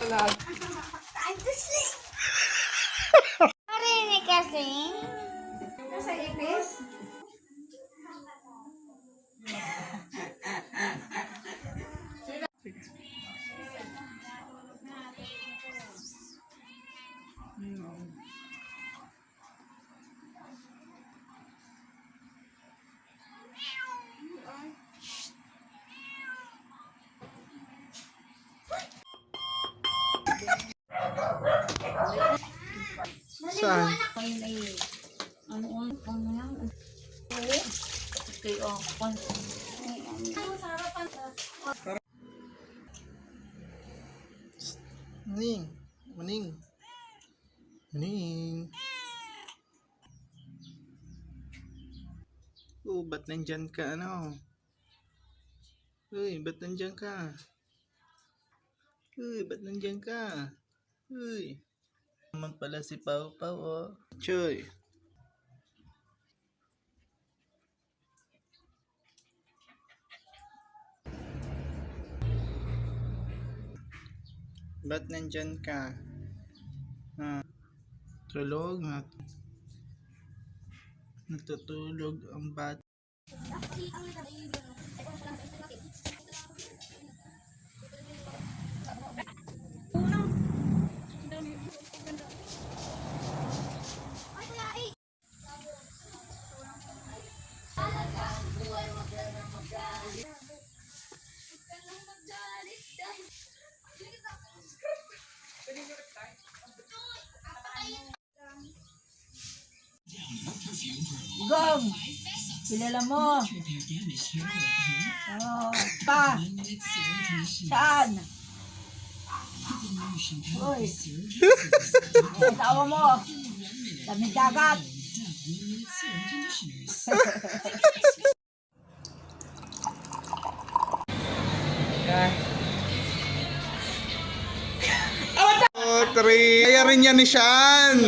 vlog. Time to sleep. Marinig kasi. Nasa ipis? Saan? Ano yan? Okay, oh. Maning. Maning. Maning. Oh, ba't nandyan ka, ano? Uy, ba't nandyan ka? Uy, ba't nandyan ka? Uy. Naman pala si Pau Pau, oh. Choy. Ba't nandyan ka? Ha? Tulog na. Natutulog ang bata. Gong! Kilala mo? Oh, pa! Saan? Uy! Asawa mo! Daming dagat! Oh, three. Kaya rin yan ni Sean.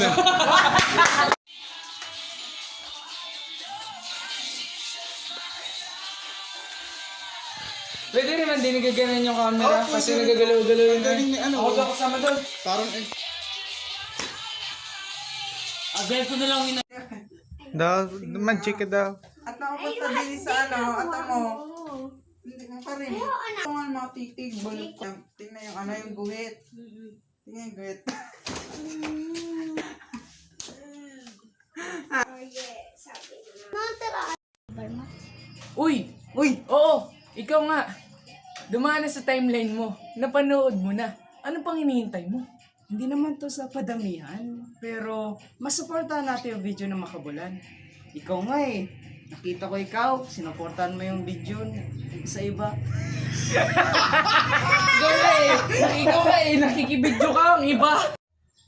Pwede naman din nagaganan yung camera Oh, kasi pwede. nagagalaw-galaw yun. Galing ni ano. Ako ba kasama doon? Parang Agad ko na lang yun. daw, mag-check ka daw. At nakapunta din sa ano, at mo. Hindi mo pa rin. Ito nga matitig, balot. Tingnan yung ano, yung guhit. Tingnan yung guhit. Uy! Uy! Oo! Ikaw nga! Dumaan na sa timeline mo. Napanood mo na. Ano pang hinihintay mo? Hindi naman to sa padamihan, pero masuportahan natin yung video ng Makabulan. Ikaw nga eh. Nakita ko ikaw, sinuportahan mo yung video sa iba. Ikaw nga eh! Ikaw nga eh! Nakikibidyo ka ang iba!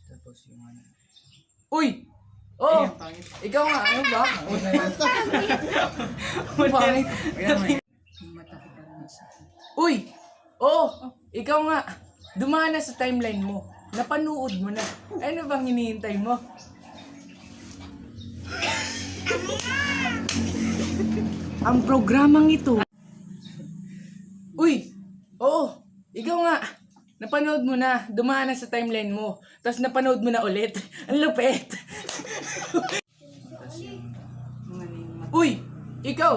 Tapos yung ano. Uy! Oo! Ayun, pangit. Ikaw nga! Ano ba? Pangit! Yung mata ko parang masakit. Uy! Oo! Ikaw nga! Dumaan na sa timeline mo. Napanood mo na. Ano bang hinihintay mo? Ang programang ito. Uy! Oo! Ikaw nga! Napanood mo na. Dumaan na sa timeline mo. Tapos napanood mo na ulit. Ang lupet! Tapos yung mga name. Uy! Ikaw!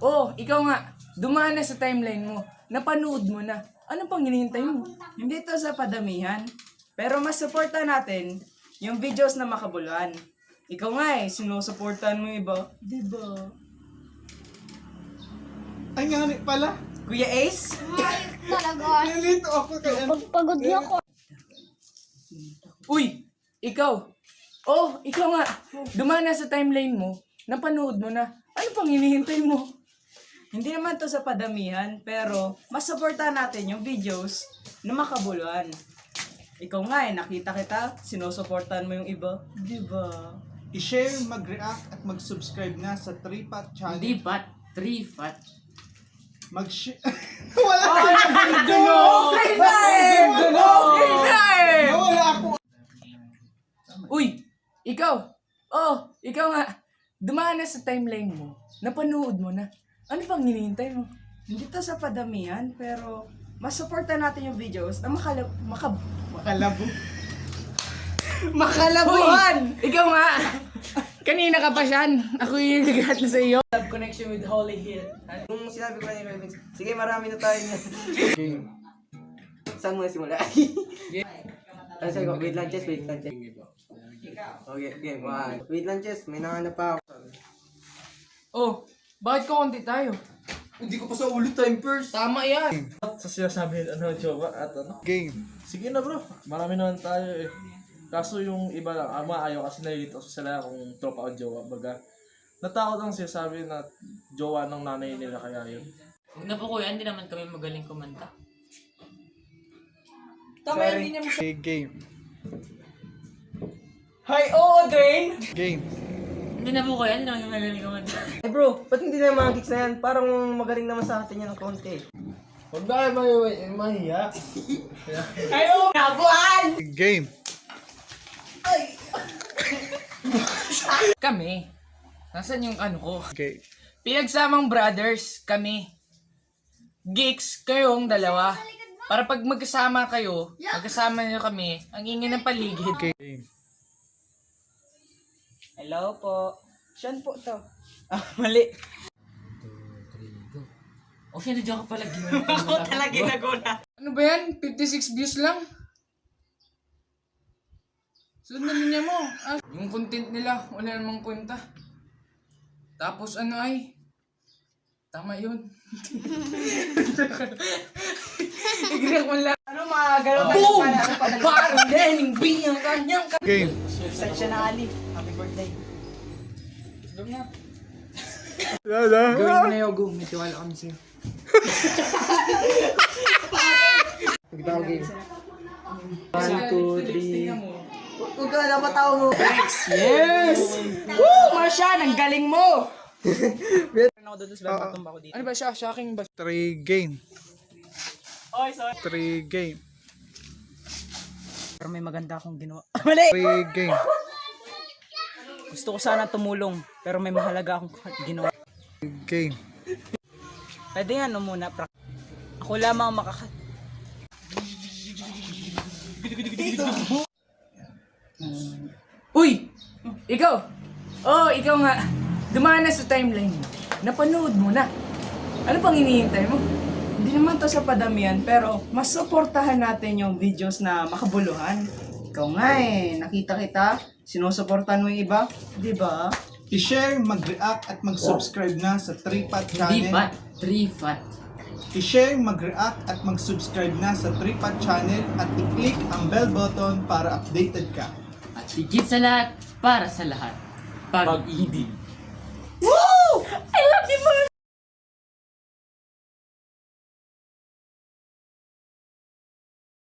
Oo! Ikaw nga! Dumaan na sa timeline mo. Napanood mo na. Ano pang hinihintay mo? Hindi to sa padamihan, pero mas suportahan natin yung videos na Makabuluhan. Ikaw nga eh, sinusuportahan mo yung iba. Diba? Ay, nga pala. Kuya Ace? Talaga. Nalito ako kay ano. Pagpagod na ako. Uy! Ikaw! Oh, ikaw nga! Dumaan na sa timeline mo. Napanood mo na. Ano pang hinihintay mo? Hindi naman to sa padamihan, pero mas suportahan natin yung videos na Makabuluhan. Ikaw nga eh, nakita kita, sinusuportahan mo yung iba. Diba? I-share, mag-react at mag-subscribe na sa 3PAT channel. Hindi pat. 3 fat. Mag-share. Wala ka. Okay na eh! Okay na eh! Wala ako. Uy! Ikaw! Oh, ikaw nga! Dumaan na sa timeline mo. Napanood mo na. Ano pang hinihintay mo? Hindi to sa padamihan, pero mas supportan natin yung videos na makalabuhan! Ikaw nga! Kanina ka pa siyan. Ako yung naghat na sa iyo. Love connection with Holy Hill. Nung sinabi ko na ni Melvin, sige marami na tayo niyan. Game. Saan mo na simula? Ano sabi ko, wait lang Chess, wait lang Chess. Okay, game, one. Wait lang Chess, may nanganap pa ako. Oh, bakit konti tayo? Hindi ko pa sa ulo time first. Tama yan. Sa sinasabi jowa at Game. sige na bro, marami naman tayo eh. Kaso yung iba lang, ayaw kasi nalilito sila kung tropa o jowa. Baga, natakot ang sinasabi na jowa ng nanay nila kaya yun. Huwag na po kuya, hindi naman kami magaling kumanta. Tama yan, hindi niya Game. Hi, oo, Dwayne! Game. Hindi na po kuya, hindi naman kami magaling kumanta. Eh bro, ba't hindi na yung mga gigs na yan? Parang magaling naman sa atin yan ng konti. Huwag na kayo mahiya. Hi, oo! Nabuhan! Game. Kami. Nasaan yung ano ko? Okay. Pinagsamang brothers, kami. Geeks, kayong dalawa. Para pag magkasama kayo, magkasama niyo kami, ang ingay ng paligid. Game. Hello po. Siyan po to. Ah, mali. O siya, na-joke ka pala. Talaga ginaguna. Ano ba yan? 56 views lang? Sundan niya mo. Ah, yung content nila, wala namang kwenta. Tapos ano ay? Tama yun. Igreak mo lang. Ano mga gano'n Boom! Parang Lening B ang kanyang Game. Sensya na Ali. Happy birthday. Gawin mo na yung go. May tiwala kami sa'yo. Pagkita ko game. 1, 2, 3. Huwag ka na patawa mo. Yes! Woo! Marsha, ang galing mo! Ako doon sa batumba ko dito. Ano ba siya? Shocking ba? 3 game. Oy, sorry. 3 game. Pero may maganda akong ginawa. Mali! 3 game. Gusto ko sana tumulong, pero may mahalaga akong ginawa. Game. Pwede nga no muna, ako lamang Uy! Ikaw! Oh, ikaw nga. Dumaan na sa timeline mo. Napanood mo na. Ano pang hinihintay mo? Hindi naman to sa padamihan, pero mas suportahan natin yung videos na makabuluhan. Ikaw nga eh, nakita kita, sinusuportahan mo yung iba, di ba? I-share, mag-react at mag-subscribe na sa 3PAT Hindi channel. pa, 3 fat. I-share, mag-react at mag-subscribe na sa 3PAT channel at i-click ang bell button para updated ka. At higit sa lahat, para sa lahat. Pag-ibig. I love you,